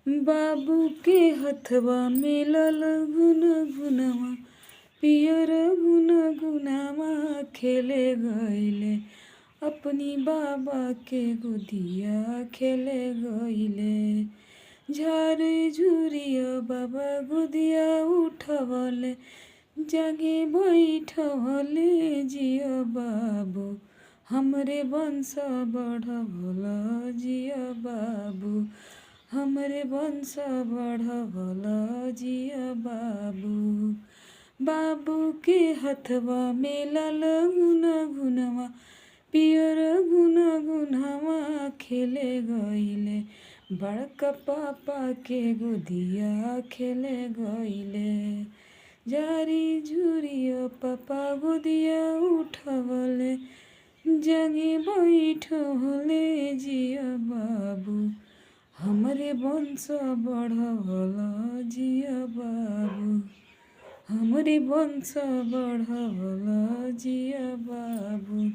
बाबू के हथवा मिलल गुन गुनवा, पियर गुन गुनवा खेले गईले, अपनी बाबा के गोदिया खेले गईले। झारे झुरिया बाबा गोदिया उठवले, जागे बैठवले जिया बाबू, हमरे वंश बढ़वला जिया बाबू, हमरे वंश बढ़वला जिया बाबू। बाबू के हथवा मिलल गुन गुनवा, पियर गुन गुनवा खेले गईले, बड़का पापा के गोदिया खेले गईले। जारी झुरिया पापा गोदिया उठवले, जगे बैठवले जिया बाबू, हमरे वंश बढ़वला जिया बाबू, हमरे वंश बढ़वला जिया बाबू।